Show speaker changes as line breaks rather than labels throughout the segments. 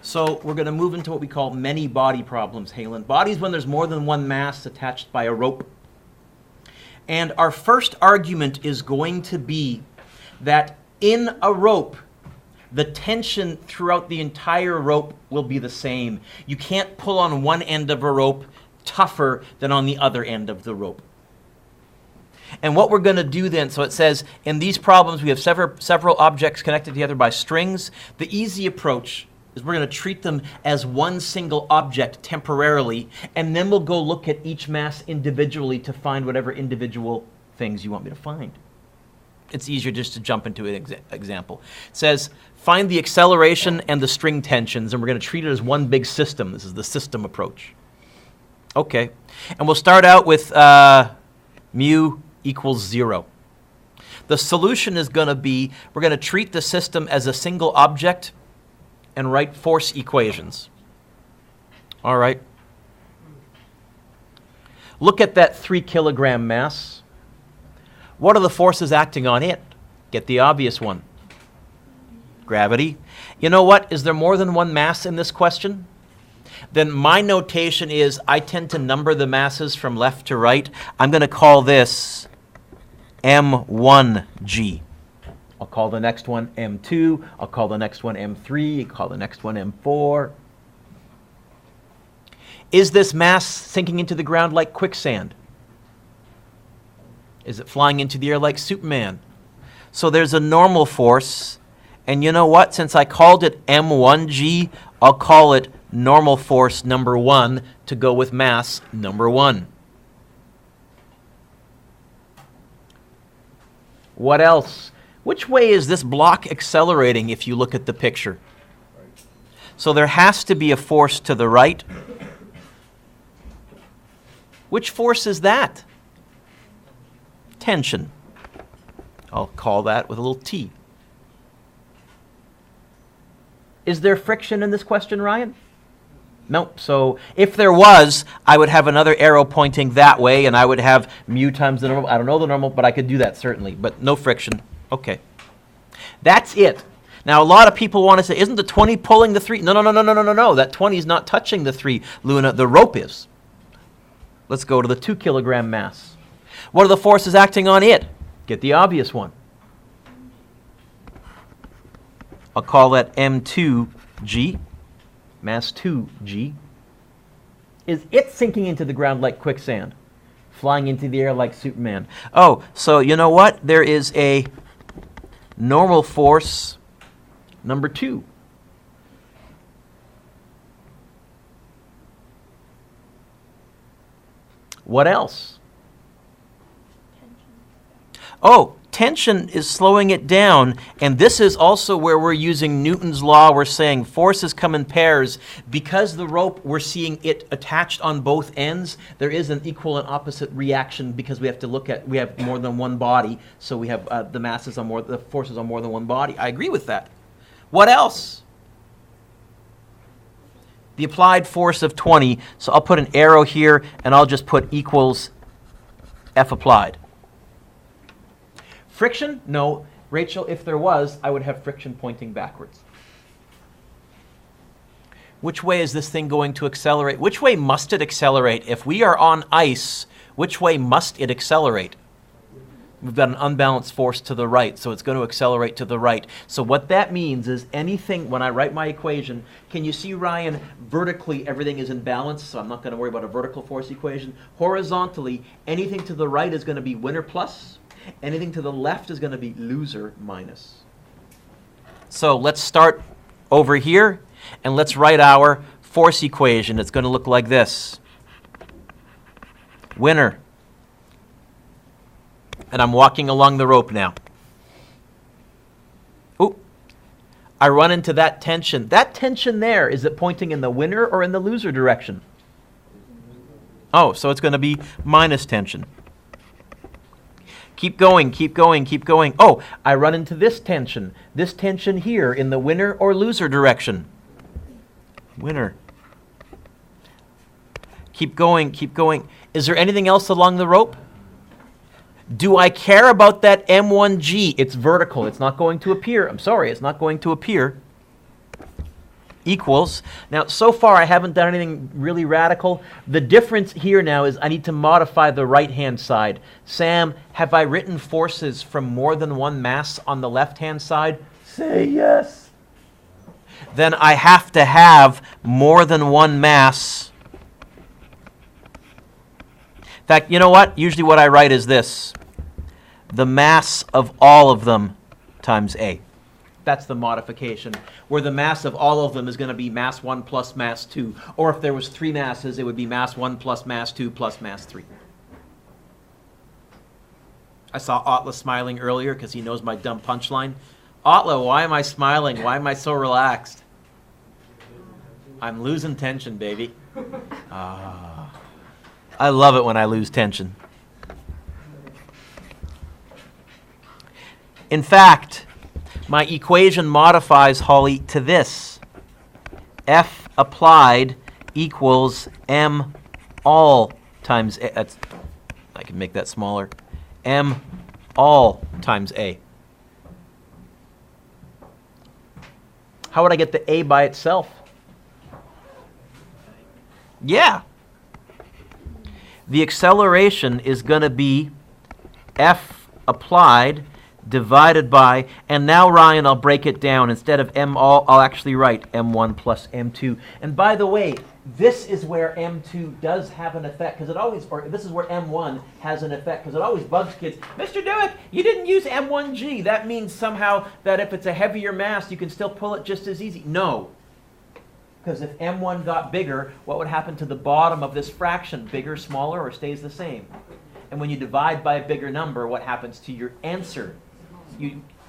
So we're going to move into what we call many body problems, Halen. Bodies when there's more than one mass attached by a rope. And our first argument is going to be that in a rope, the tension throughout the entire rope will be the same. You can't pull on one end of a rope tougher than on the other end of the rope. And what we're going to do then, so it says, in these problems we have several objects connected together by strings. The easy approach is we're going to treat them as one single object temporarily, and then we'll go look at each mass individually to find whatever individual things you want me to find. It's easier just to jump into an example. It says, find the acceleration and the string tensions, and we're going to treat it as one big system. This is the system approach. Okay, and we'll start out with mu equals 0. The solution is going to be, we're going to treat the system as a single object and write force equations. All right. Look at that 3 kilogram mass. What are the forces acting on it? Get the obvious one. Gravity. You know what? Is there more than one mass in this question? Then my notation is I tend to number the masses from left to right. I'm going to call this M1G. I'll call the next one M2. I'll call the next one M3. I'll call the next one M4. Is this mass sinking into the ground like quicksand? Is it flying into the air like Superman? So there's a normal force. And you know what? Since I called it M1G, I'll call it normal force number 1 to go with mass number 1. What else? Which way is this block accelerating if you look at the picture? So there has to be a force to the right. Which force is that? Tension. I'll call that with a little t. Is there friction in this question, Ryan? Nope. So if there was, I would have another arrow pointing that way, and I would have mu times the normal. I don't know the normal, but I could do that certainly. But no friction. Okay. That's it. Now, a lot of people want to say, isn't the 20 pulling the 3? No. That 20 is not touching the 3, Luna. The rope is. Let's go to the 2 kilogram mass. What are the forces acting on it? Get the obvious one. I'll call that M2G. Mass 2G. Is it sinking into the ground like quicksand? Flying into the air like Superman? Oh, so you know what? There is a normal force number 2. What else? Oh, tension is slowing it down, and this is also where we're using Newton's law. We're saying forces come in pairs. Because the rope, we're seeing it attached on both ends, there is an equal and opposite reaction because we have to look at, we have more than one body, so we have the forces on more than one body. I agree with that. What else? The applied force of 20, so I'll put an arrow here, and I'll just put equals F applied. Friction? No. Rachel, if there was, I would have friction pointing backwards. Which way is this thing going to accelerate? Which way must it accelerate? If we are on ice, which way must it accelerate? We've got an unbalanced force to the right, so it's going to accelerate to the right. So what that means is anything, when I write my equation, can you see, Ryan, vertically everything is in balance, so I'm not going to worry about a vertical force equation. Horizontally, anything to the right is going to be winner plus. Anything to the left is going to be loser minus. So let's start over here, and let's write our force equation. It's going to look like this. Winner. And I'm walking along the rope now. Ooh. I run into that tension. That tension there, is it pointing in the winner or in the loser direction? Oh, so it's going to be minus tension. Keep going, keep going, keep going. Oh, I run into this tension. This tension here in the winner or loser direction. Winner. Keep going, keep going. Is there anything else along the rope? Do I care about that M1G? It's vertical. It's not going to appear. I'm sorry, it's not going to appear. equals. Now, so far I haven't done anything really radical. The difference here now is I need to modify the right-hand side. Sam, have I written forces from more than one mass on the left-hand side? Say yes. Then I have to have more than one mass. In fact, you know what? Usually what I write is this. The mass of all of them times A. That's the modification, where the mass of all of them is going to be mass 1 plus mass 2. Or if there was 3 masses, it would be mass 1 plus mass 2 plus mass 3. I saw Otla smiling earlier because he knows my dumb punchline. Otla, why am I smiling? Why am I so relaxed? I'm losing tension, baby. I love it when I lose tension. In fact, my equation modifies, Holly, to this. F applied equals M all times A. I can make that smaller. M all times A. How would I get the A by itself? Yeah. The acceleration is going to be F applied divided by, and now, Ryan, I'll break it down. Instead of M all, I'll actually write M1 plus M2. And by the way, this is where M2 does have an effect, because it always, or this is where M1 has an effect, because it always bugs kids. Mr. Dueck, you didn't use M1G. That means somehow that if it's a heavier mass, you can still pull it just as easy. No. Because if M1 got bigger, what would happen to the bottom of this fraction? Bigger, smaller, or stays the same? And when you divide by a bigger number, what happens to your answer?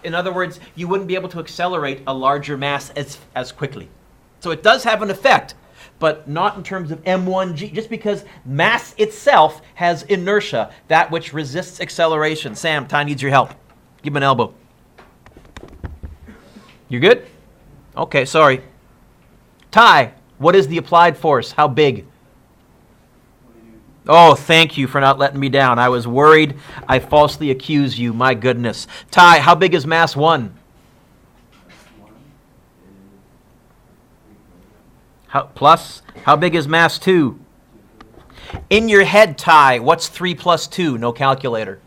In other words, you wouldn't be able to accelerate a larger mass as quickly. So it does have an effect, but not in terms of M1G, just because mass itself has inertia, that which resists acceleration. Sam, Ty needs your help. Give him an elbow. You good? Okay, sorry. Ty, what is the applied force? How big? Oh, thank you for not letting me down. I was worried I falsely accused you. My goodness. Ty, how big is mass 1? How big is mass 2? In your head, Ty, what's 3 plus 2? No calculator.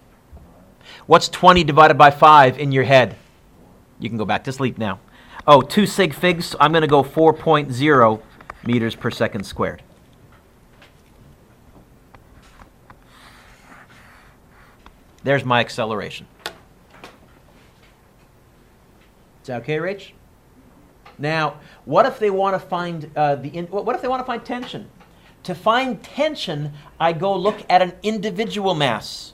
What's 20 divided by 5 in your head? You can go back to sleep now. Oh, 2 sig figs. So I'm going to go 4.0 meters per second squared. There's my acceleration. Is that okay, Rach? Now, what if they want to find what if they want to find tension? To find tension, I go look at an individual mass.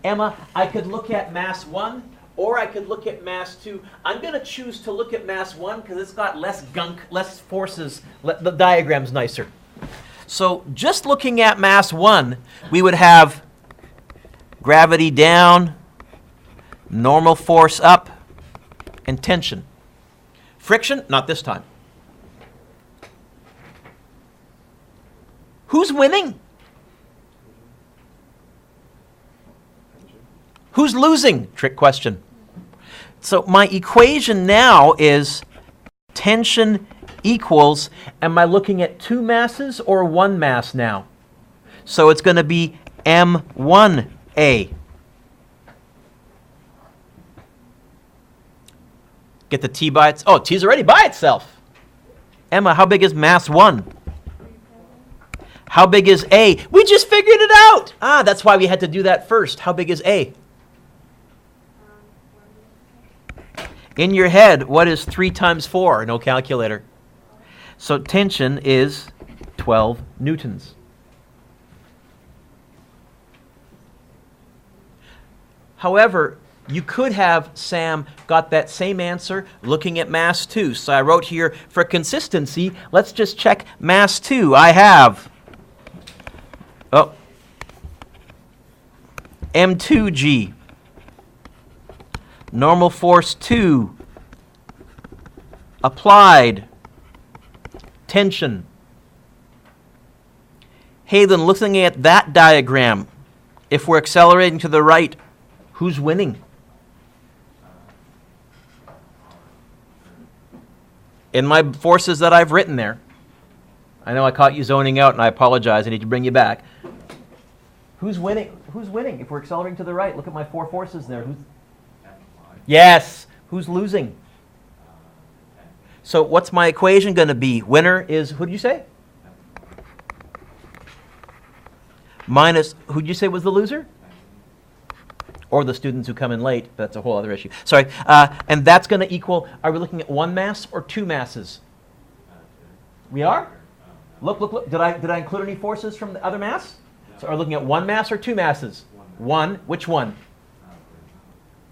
Emma, I could look at mass 1, or I could look at mass 2. I'm going to choose to look at mass 1 because it's got less gunk, less forces. The diagram's nicer. So just looking at mass 1, we would have gravity down, normal force up, and tension. Friction, not this time. Who's winning? Who's losing? Trick question. So my equation now is tension equals, am I looking at 2 masses or 1 mass now? So it's going to be M1A. Get the T by itself. Oh, T's already by itself. Emma, how big is mass 1? How big is A? We just figured it out. That's why we had to do that first. How big is A? In your head, what is 3 times 4? No calculator. So tension is 12 newtons. However, you could have, Sam, got that same answer looking at mass 2. So I wrote here, for consistency, let's just check mass 2. I have, M2G, normal force 2, applied, tension. Hey, then looking at that diagram, if we're accelerating to the right, who's winning? in my forces that I've written there. I know I caught you zoning out, and I apologize. I need to bring you back. Who's winning? Who's winning? If we're accelerating to the right, look at my 4 forces there. Yes. Who's losing? So what's my equation going to be? Winner is, who did you say? Minus, who did you say was the loser? Or the students who come in late. That's a whole other issue. Sorry. And that's going to equal, are we looking at 1 mass or 2 masses? We are? Look. Did I include any forces from the other mass? So are we looking at 1 mass or 2 masses? 1. Which one?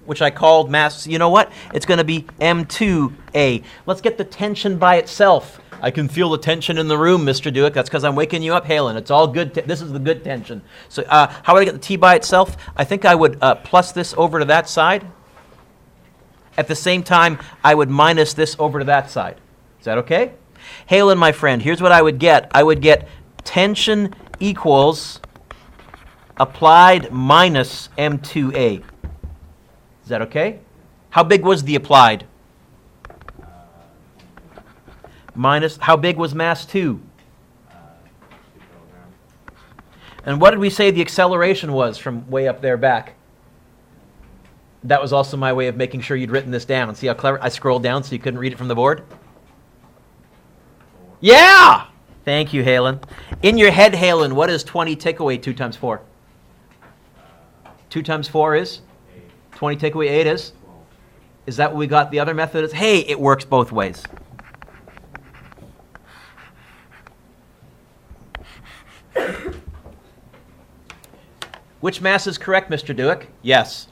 Which I called mass. You know what? It's going to be M2A. Let's get the tension by itself. I can feel the tension in the room, Mr. Dueck. That's because I'm waking you up, Halen. It's all good. This is the good tension. So how would I get the T by itself? I think I would plus this over to that side. At the same time, I would minus this over to that side. Is that okay? Halen, my friend, here's what I would get. I would get tension equals applied minus M2A. Is that okay? How big was the applied? Minus, how big was mass 2? And what did we say the acceleration was from way up there back? That was also my way of making sure you'd written this down. See how clever? I scrolled down so you couldn't read it from the board? Yeah! Thank you, Halen. In your head, Halen, what is 20 take away 2 times 4? 2 times 4 is? 20 take away 8 is? Is that what we got? The other method is, hey, it works both ways. Which mass is correct, Mr. Dueck? Yes.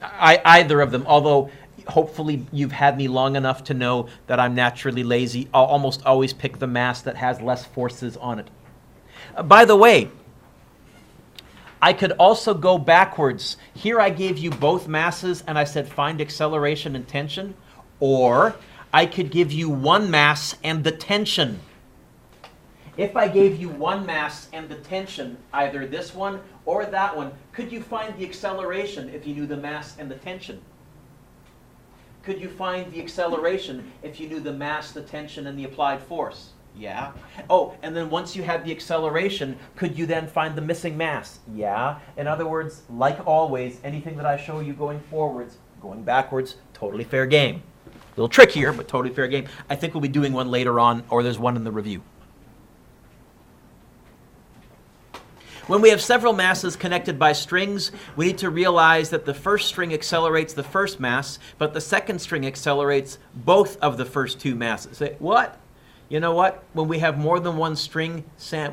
Either of them, although hopefully you've had me long enough to know that I'm naturally lazy. I'll almost always pick the mass that has less forces on it. By the way, I could also go backwards. Here I gave you both masses and I said find acceleration and tension. Or I could give you 1 mass and the tension. If I gave you 1 mass and the tension, either this one or that one, could you find the acceleration if you knew the mass and the tension? Could you find the acceleration if you knew the mass, the tension, and the applied force? Yeah. Oh, and then once you had the acceleration, could you then find the missing mass? Yeah. In other words, like always, anything that I show you going forwards, going backwards, totally fair game. A little trickier, but totally fair game. I think we'll be doing one later on, or there's one in the review. When we have several masses connected by strings, we need to realize that the first string accelerates the first mass, but the second string accelerates both of the first 2 masses. Say, what? You know what? When we have more than one string,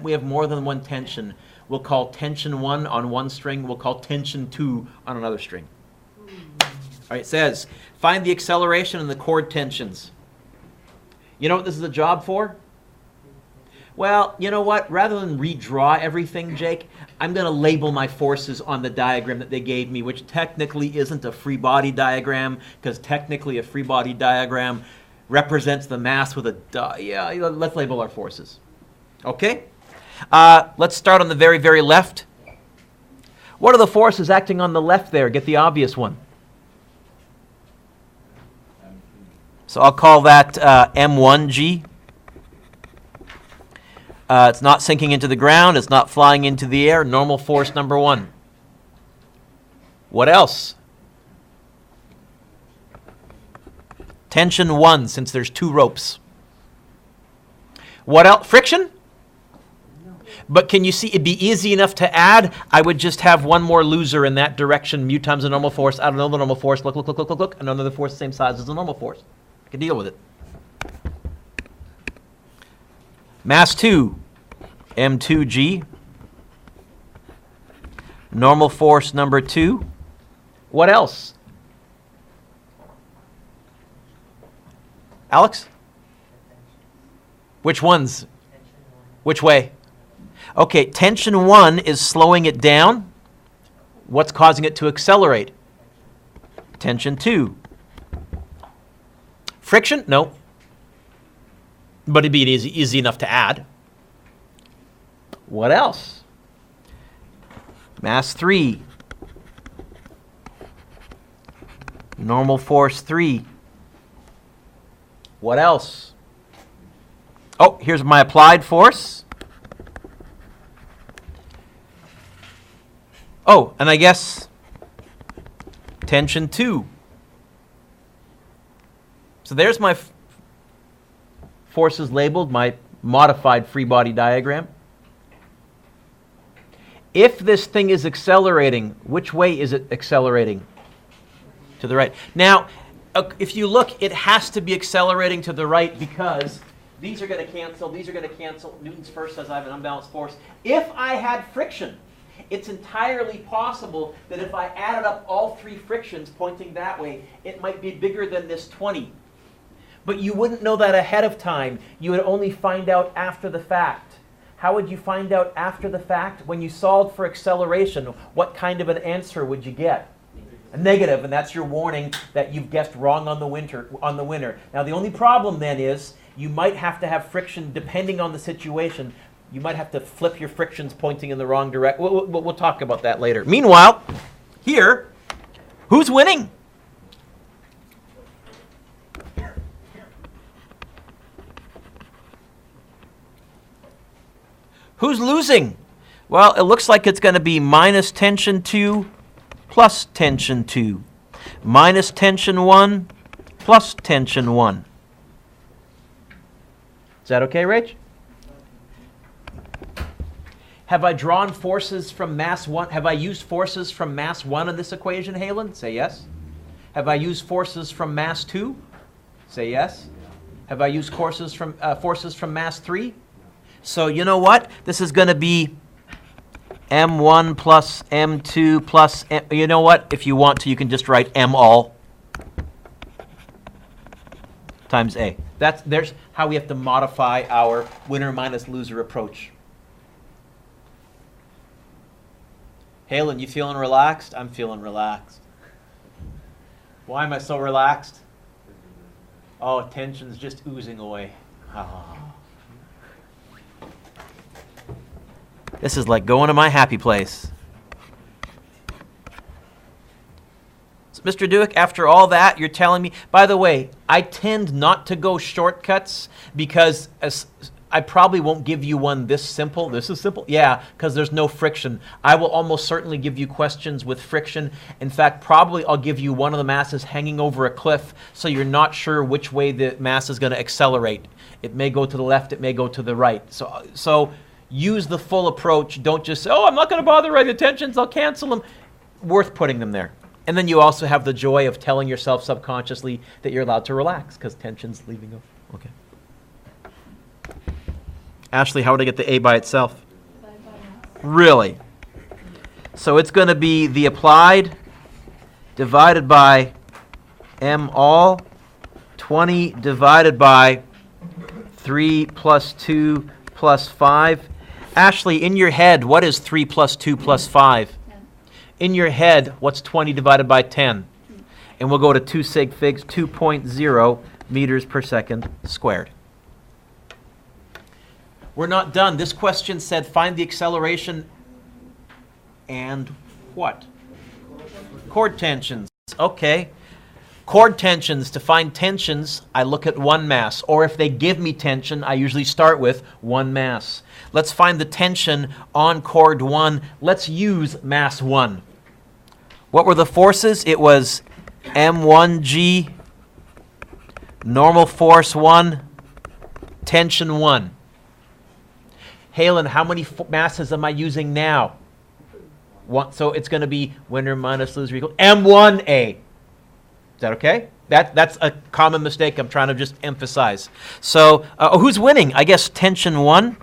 we have more than one tension. We'll call tension 1 on one string. We'll call tension 2 on another string. All right, it says, find the acceleration and the chord tensions. You know what this is a job for? Well, you know what? Rather than redraw everything, Jake, I'm going to label my forces on the diagram that they gave me, which technically isn't a free body diagram, because technically a free body diagram represents the mass with a... yeah, let's label our forces. Okay? Let's start on the very, very left. What are the forces acting on the left there? Get the obvious one. So I'll call that M1G. It's not sinking into the ground. It's not flying into the air. Normal force number 1. What else? Tension 1, since there's 2 ropes. What else? Friction? But can you see, it'd be easy enough to add. I would just have one more loser in that direction. Mu times the normal force. I don't know the normal force. Look. Another force the same size as the normal force. I can deal with it. Mass 2, M2G. Normal force number 2. What else? Alex? Which ones? Which way? Okay, tension 1 is slowing it down. What's causing it to accelerate? Tension 2. Friction? No. But it'd be easy enough to add. What else? Mass 3. Normal force 3. What else? Oh, here's my applied force. Oh, and I guess tension 2. So there's my forces labeled, my modified free body diagram. If this thing is accelerating, which way is it accelerating? To the right. Now, if you look, it has to be accelerating to the right because these are going to cancel, these are going to cancel. Newton's first says I have an unbalanced force. If I had friction, it's entirely possible that if I added up all 3 frictions pointing that way, it might be bigger than this 20. But you wouldn't know that ahead of time. You would only find out after the fact. How would you find out after the fact? When you solved for acceleration, what kind of an answer would you get? A negative, and that's your warning that you've guessed wrong on the winner. Now the only problem then is you might have to have friction depending on the situation. You might have to flip your frictions pointing in the wrong direction. We'll talk about that later. Meanwhile, here, who's winning? Who's losing? Well, it looks like it's going to be minus tension 2 plus tension 2. Minus tension 1 plus tension 1. Is that okay, Rach? Have I drawn forces from mass 1? Have I used forces from mass 1 in this equation, Halen? Say yes. Have I used forces from mass 2? Say yes. Have I used forces from mass 3? So you know what? This is going to be M1 plus M2 plus, you know what? If you want to, you can just write M all times A. There's how we have to modify our winner minus loser approach. Halen, you feeling relaxed? I'm feeling relaxed. Why am I so relaxed? Oh, tension's just oozing away. Oh. This is like going to my happy place. So, Mr. Dueck, after all that, you're telling me, by the way, I tend not to go shortcuts because I probably won't give you one this simple. This is simple? Yeah, because there's no friction. I will almost certainly give you questions with friction. In fact, probably I'll give you one of the masses hanging over a cliff so you're not sure which way the mass is going to accelerate. It may go to the left, it may go to the right. So use the full approach. Don't just say, oh, I'm not going to bother writing the tensions, I'll cancel them. Worth putting them there. And then you also have the joy of telling yourself subconsciously that you're allowed to relax because tension's leaving off. Okay. Ashley, how would I get the A by itself? Really? So it's going to be the applied divided by M all, 20 divided by 3 plus 2 plus 5. Ashley, in your head, what is 3 plus 2 plus 5? 10. In your head, what's 20 divided by 10? And we'll go to 2 sig figs, 2.0 meters per second squared. We're not done. This question said find the acceleration and what? Chord tensions. Okay. Chord tensions. To find tensions, I look at one mass. Or if they give me tension, I usually start with one mass. Let's find the tension on chord 1. Let's use mass 1. What were the forces? It was M1G, normal force 1, tension 1. Halen, how many masses am I using now? One, so it's going to be winner minus loser equal M1A. Is that okay? That's a common mistake I'm trying to just emphasize. So who's winning? I guess tension 1.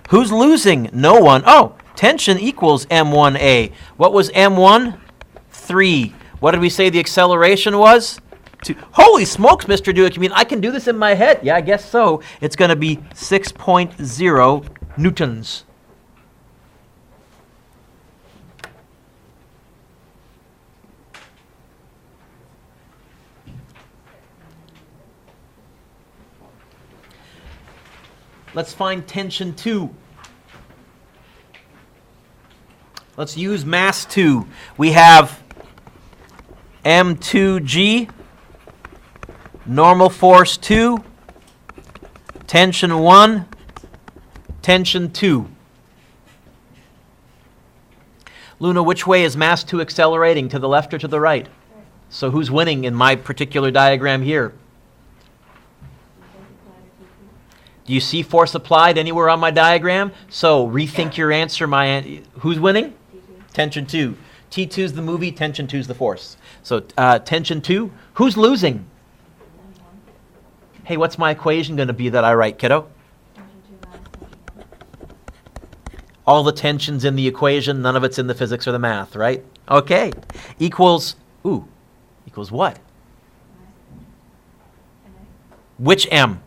Who's losing? No one. Oh, tension equals M1A. What was M1? 3. What did we say the acceleration was? 2. Holy smokes, Mr. Dueck. You mean I can do this in my head? Yeah, I guess so. It's going to be 6.0 newtons. Let's find tension 2. Let's use mass 2. We have M2G, normal force 2, tension 1, tension 2. Luna, which way is mass 2 accelerating, to the left or to the right? So who's winning in my particular diagram here? Do you see force applied anywhere on my diagram? So rethink your answer. Who's winning? T2. Tension 2. T2 is the movie, tension 2 is the force. So tension 2. Who's losing? Hey, what's my equation going to be that I write, kiddo? All the tensions in the equation, none of it's in the physics or the math, right? Okay. Equals what? Which M?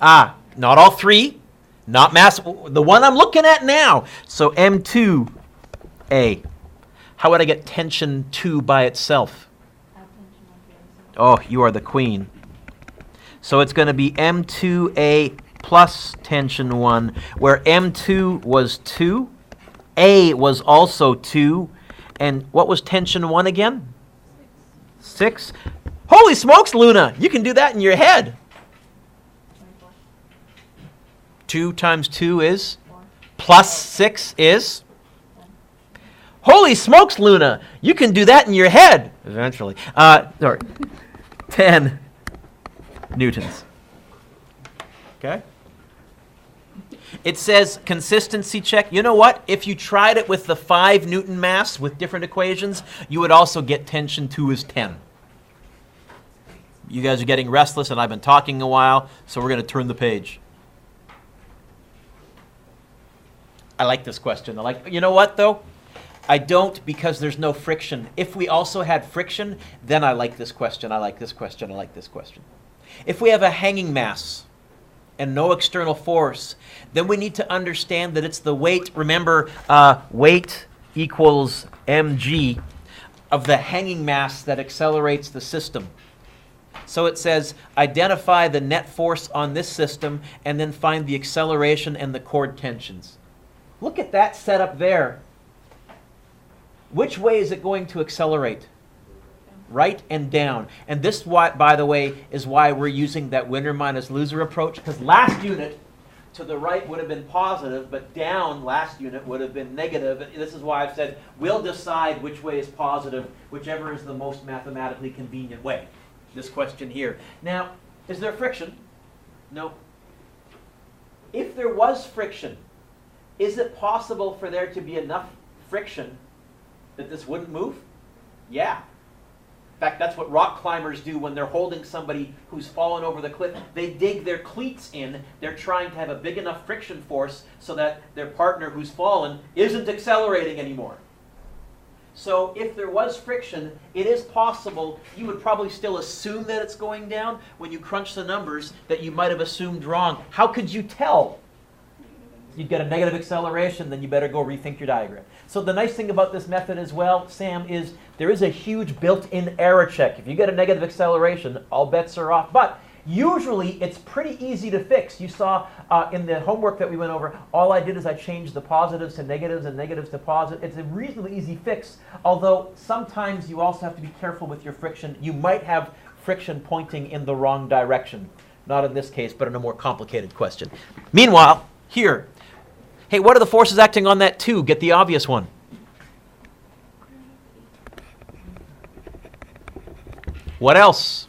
Not all three. Not mass. The one I'm looking at now. So M2A. How would I get tension 2 by itself? Oh, you are the queen. So it's going to be M2A plus tension 1, where M2 was 2, A was also 2, and what was tension 1 again? 6. Holy smokes, Luna! You can do that in your head. 2 times 2 is?
4.
Plus 6 is? Holy smokes, Luna! You can do that in your head, eventually. 10 newtons. Okay? It says consistency check. You know what? If you tried it with the 5 Newton mass with different equations, you would also get tension 2 is 10. You guys are getting restless, and I've been talking a while, so we're going to turn the page. I like this question. You know what, though? I don't, because there's no friction. If we also had friction, then I like this question. I like this question. I like this question. If we have a hanging mass and no external force, then we need to understand that it's the weight. Remember, weight equals mg of the hanging mass that accelerates the system. So it says, identify the net force on this system and then find the acceleration and the chord tensions. Look at that setup there. Which way is it going to accelerate? Right and down. And this, by the way, is why we're using that winner minus loser approach, because last unit to the right would have been positive, but down last unit would have been negative. This is why I've said we'll decide which way is positive, whichever is the most mathematically convenient way. This question here. Now, is there friction? No. If there was friction, is it possible for there to be enough friction that this wouldn't move? Yeah. In fact, that's what rock climbers do when they're holding somebody who's fallen over the cliff. They dig their cleats in. They're trying to have a big enough friction force so that their partner who's fallen isn't accelerating anymore. So if there was friction, it is possible. You would probably still assume that it's going down. When you crunch the numbers, that you might have assumed wrong. How could you tell? You'd get a negative acceleration, then you better go rethink your diagram. So the nice thing about this method as well, Sam, is there is a huge built-in error check. If you get a negative acceleration, all bets are off. But usually it's pretty easy to fix. You saw in the homework that we went over, all I did is I changed the positives to negatives and negatives to positive. It's a reasonably easy fix, although sometimes you also have to be careful with your friction. You might have friction pointing in the wrong direction. Not in this case, but in a more complicated question. Meanwhile, here, hey, what are the forces acting on that 2? Get the obvious one. What else?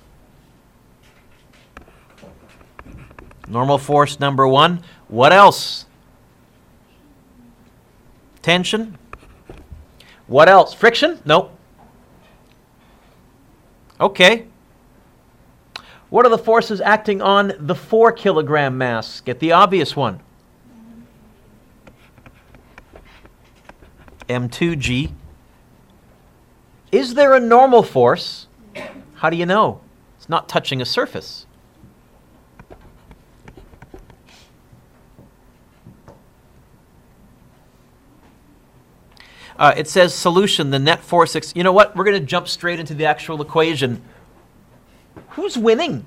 Normal force number 1. What else? Tension. What else? Friction? Nope. Okay. What are the forces acting on the 4 kilogram mass? Get the obvious one. M2G. Is there a normal force? How do you know? It's not touching a surface. It says solution, the net force. You know what? We're going to jump straight into the actual equation. Who's winning?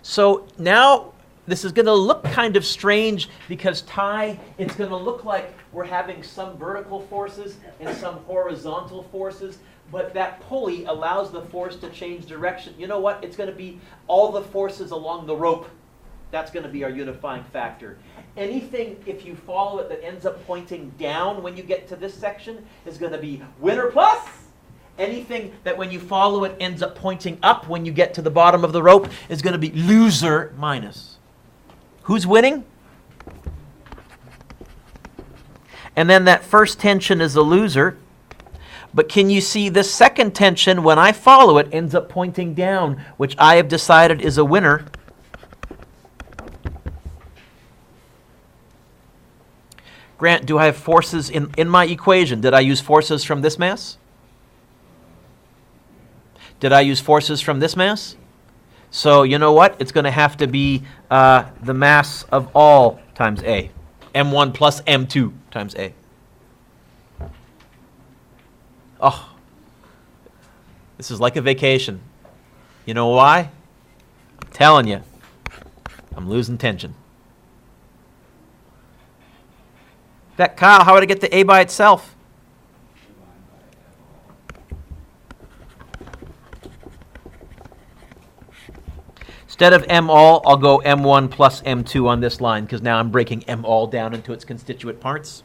So now this is going to look kind of strange because it's going to look like we're having some vertical forces and some horizontal forces. but that pulley allows the force to change direction. You know what? It's going to be all the forces along the rope. That's going to be our unifying factor. Anything, if you follow it, that ends up pointing down when you get to this section is going to be winner plus. Anything that when you follow it ends up pointing up when you get to the bottom of the rope is going to be loser minus. Who's winning? And then that first tension is a loser. But can you see the second tension, when I follow it, ends up pointing down, which I have decided is a winner. Grant, do I have forces in my equation? Did I use forces from this mass? Did I use forces from this mass? So you know what? It's going to have to be the mass of all times A. M1 plus M2 times A. Oh, this is like a vacation. You know why? I'm telling you, I'm losing tension. In fact, Kyle, how would I get to A by itself? Instead of M all, I'll go M1 plus M2 on this line, because now I'm breaking M all down into its constituent parts.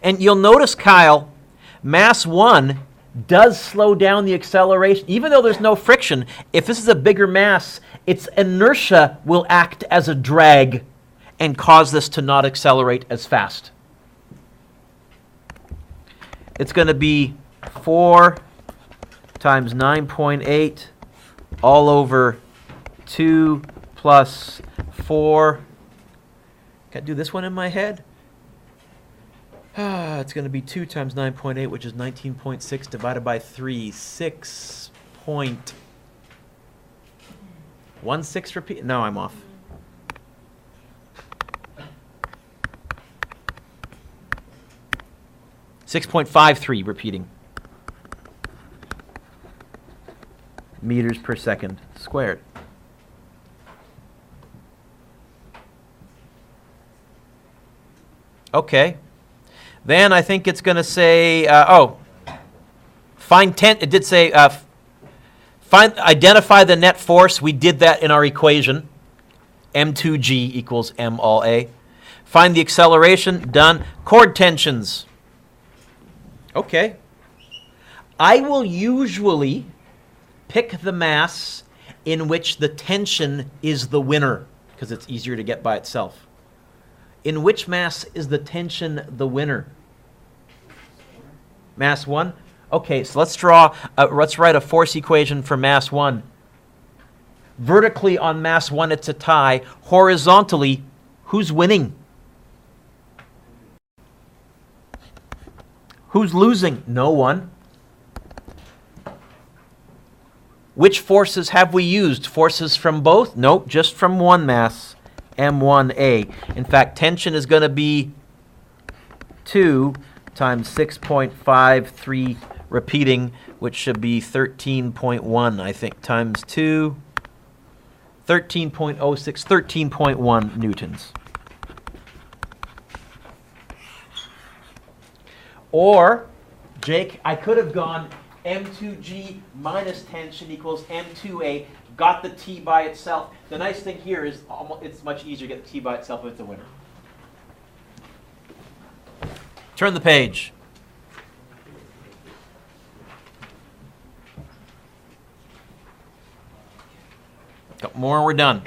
And you'll notice, Kyle, mass 1 does slow down the acceleration. Even though there's no friction, if this is a bigger mass, its inertia will act as a drag and cause this to not accelerate as fast. It's going to be 4 times 9.8 all over 2 plus 4. Got to do this one in my head. It's going to be 2 times 9.8, which is 19.6 divided by 3. 6.16 repeat. No, I'm off. .53 repeating. Meters per second squared. Okay. Then I think it's going to say, it did say, identify the net force. We did that in our equation. M2G equals M all A. Find the acceleration. Done. Chord tensions. Okay. I will usually pick the mass in which the tension is the winner, because it's easier to get by itself. In which mass is the tension the winner? Mass 1? Okay, so let's write a force equation for mass 1. Vertically on mass 1, it's a tie. Horizontally, who's winning? Who's losing? No one. Which forces have we used? Forces from both? Nope, just from one mass, M1A. In fact, tension is going to be 2 times 6.53 repeating, which should be 13.1, I think, times 2, 13.06, 13.1 newtons. Or, Jake, I could have gone M2G minus tension equals M2A, got the T by itself. The nice thing here is it's much easier to get the T by itself if it's a winner. Turn the page. Couple more, we're done.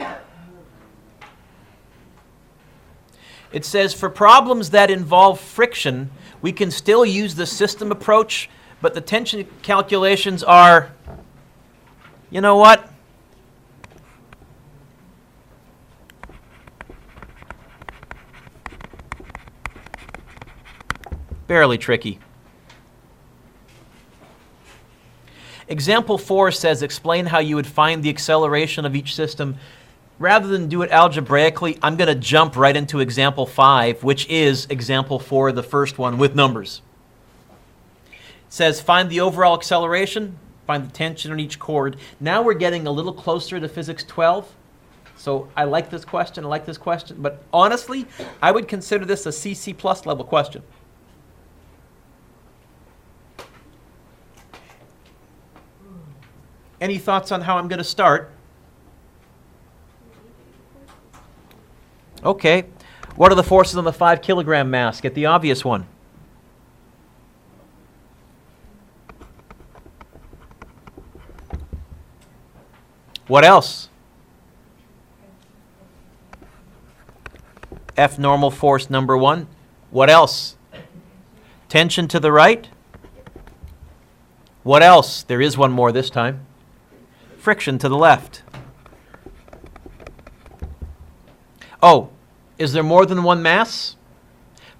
It says, for problems that involve friction, we can still use the system approach, but the tension calculations are, you know what? Barely tricky. Example 4 says, explain how you would find the acceleration of each system. Rather than do it algebraically, I'm going to jump right into example 5, which is example 4, the first one, with numbers. It says, find the overall acceleration, find the tension on each chord. Now we're getting a little closer to physics 12. So I like this question, but honestly, I would consider this a CC plus level question. Any thoughts on how I'm going to start? Okay. What are the forces on the 5 kilogram mass? Get the obvious one. What else? F normal force number 1. What else? Tension to the right. What else? There is one more this time. Friction to the left. Oh, is there more than one mass?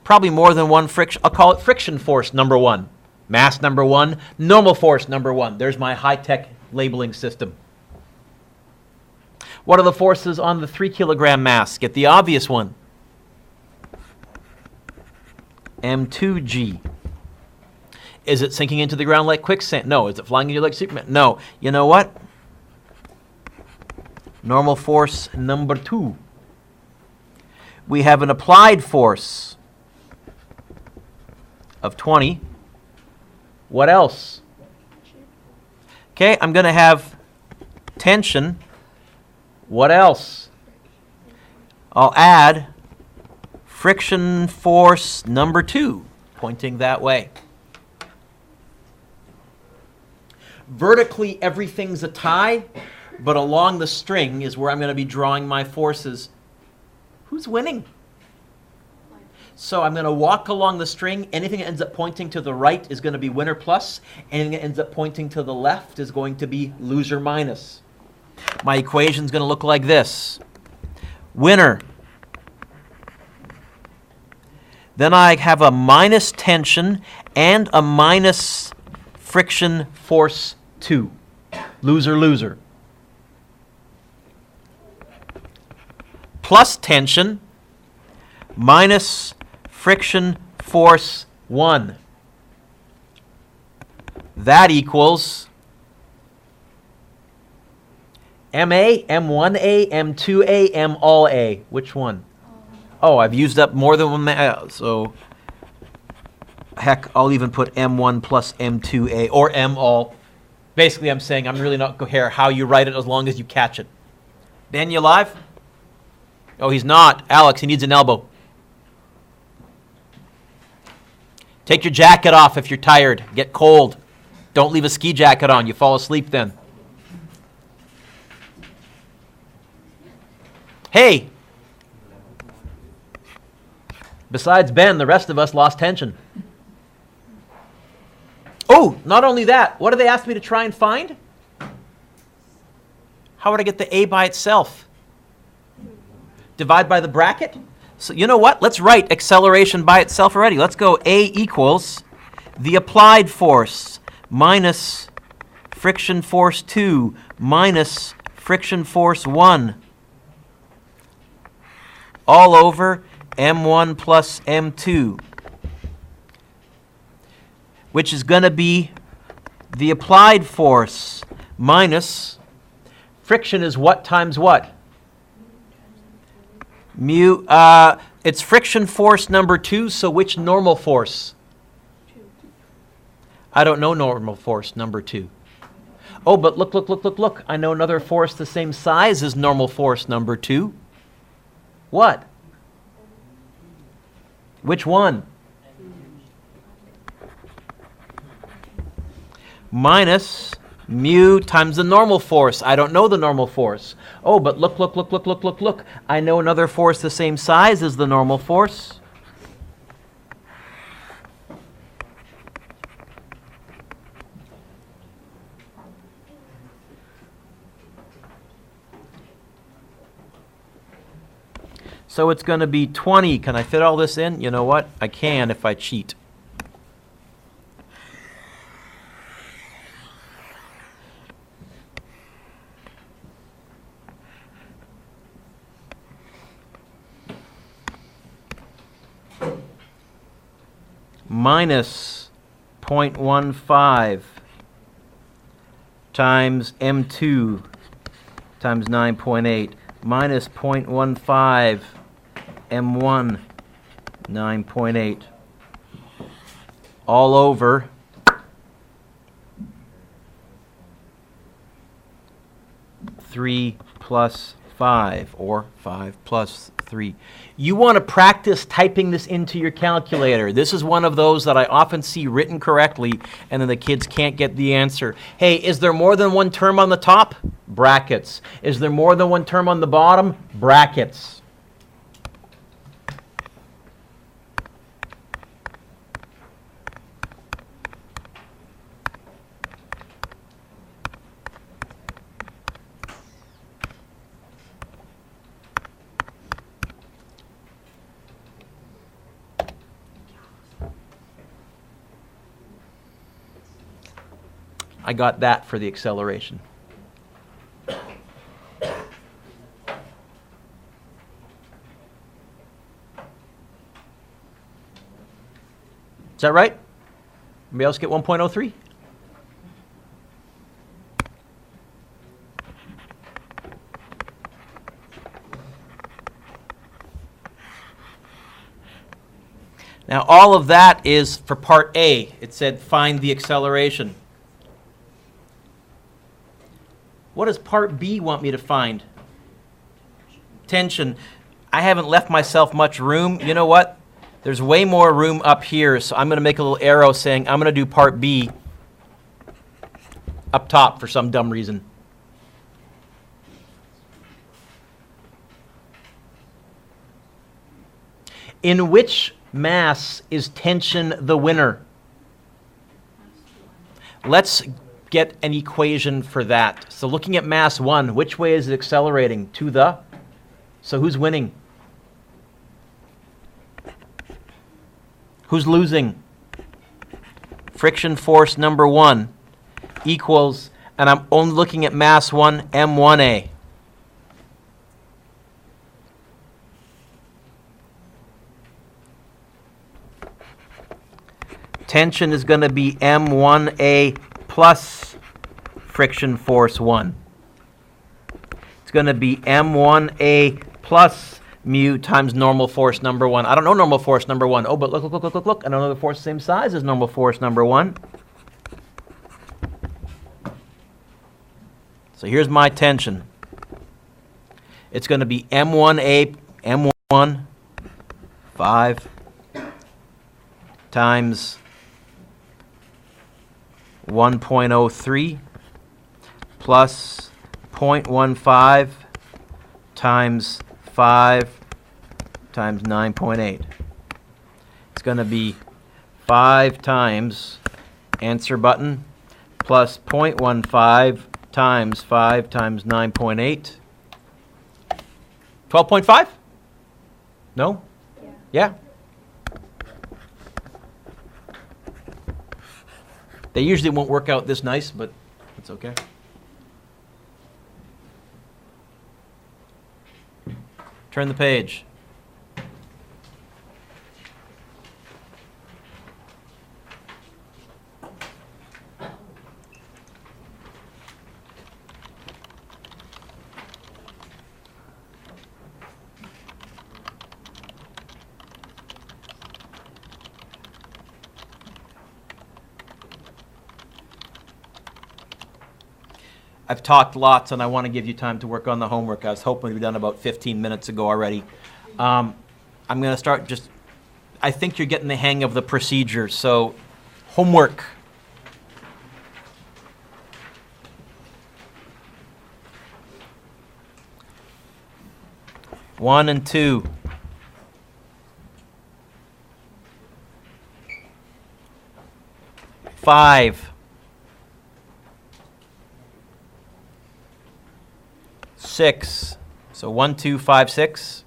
Probably more than one friction. I'll call it friction force number 1. Mass number 1, normal force number 1. There's my high-tech labeling system. What are the forces on the 3 kilogram mass? Get the obvious one. M2G. Is it sinking into the ground like quicksand? No. Is it flying into like Superman? No. You know what? Normal force number 2. We have an applied force of 20. What else? Okay, I'm going to have tension. What else? I'll add friction force number 2, pointing that way. Vertically, everything's a tie, but along the string is where I'm going to be drawing my forces. Who's winning? So I'm going to walk along the string. Anything that ends up pointing to the right is going to be winner plus. Anything that ends up pointing to the left is going to be loser minus. My equation is going to look like this. Winner. Then I have a minus tension and a minus friction force 2. Loser, loser. Plus tension minus friction force 1. That equals MA, M1A, M2A, M all A. Which one? Oh, I've used up more than one. So, heck, I'll even put M1 plus M2A or M all. Basically, I'm saying I'm really not care how you write it as long as you catch it. Dan, you alive? Oh, he's not. Alex, he needs an elbow. Take your jacket off if you're tired. Get cold. Don't leave a ski jacket on. You fall asleep then. Hey! Besides Ben, the rest of us lost tension. Oh, not only that. What do they ask me to try and find? How would I get the A by itself? Divide by the bracket? So you know what? Let's write acceleration by itself already. Let's go A equals the applied force minus friction force 2 minus friction force 1 all over M1 plus M2, which is going to be the applied force minus friction is what times what? Mu, it's friction force number 2, so which normal force?
2.
I don't know normal force number 2. Oh, but look. I know another force the same size as normal force number 2. What? Which one? Minus mu times the normal force. I don't know the normal force. Oh, but look. I know another force the same size as the normal force. So it's going to be 20. Can I fit all this in? You know what? I can if I cheat. Minus 0.15 times M2 times 9.8 minus 0.15 M1 9.8 all over 3 plus 5, or 5 plus 3. You want to practice typing this into your calculator. This is one of those that I often see written correctly, and then the kids can't get the answer. Hey, is there more than one term on the top? Brackets. Is there more than one term on the bottom? Brackets. I got that for the acceleration. Is that right? Anybody else get 1.03? Now, all of that is for part A. It said find the acceleration. What does part B want me to find? Tension. I haven't left myself much room. You know what? There's way more room up here, so I'm going to make a little arrow saying I'm going to do part B up top for some dumb reason. In which mass is tension the winner? Let's get an equation for that. So looking at mass 1, which way is it accelerating? To the? So who's winning? Who's losing? Friction force number 1 equals, and I'm only looking at mass 1, M1A. Tension is going to be M1A plus friction force 1. It's going to be M1A plus mu times normal force number 1. I don't know normal force number 1. Oh, but look. I don't know the force the same size as normal force number 1. So here's my tension. It's going to be M1A, M1, 5 times 1.03 plus 0.15 times 5 times 9.8. It's going to be 5 times answer button plus 0.15 times 5 times 9.8. 12.5? No? Yeah. They usually won't work out this nice, but it's okay. Turn the page. I've talked lots, and I want to give you time to work on the homework. I was hoping we'd be done about 15 minutes ago already. I'm going to start just, I think you're getting the hang of the procedure. So, homework. One and two. Five. 6. So 1, 2, 5, 6.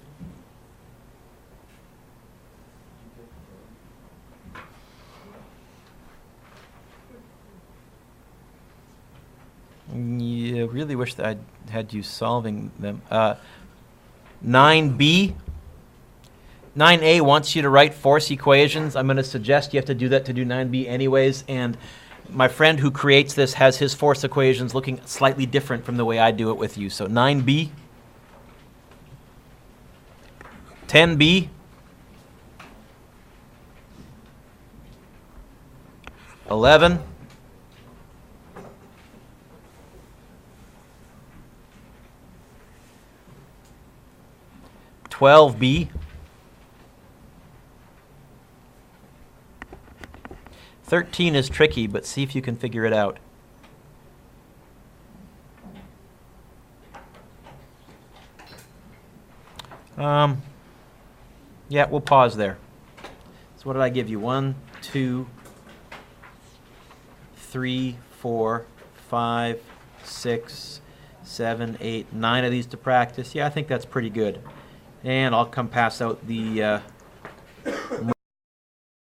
Yeah, really wish that I had you solving them. 9B. 9A wants you to write force equations. I'm going to suggest you have to do that to do 9B anyways, and my friend who creates this has his force equations looking slightly different from the way I do it with you. So 9B, 10B, 11, 12B. 13 is tricky, but see if you can figure it out. Yeah, we'll pause there. So what did I give you? 1, 2, 3, 4, 5, 6, 7, 8, 9 of these to practice. Yeah, I think that's pretty good. And I'll come pass out the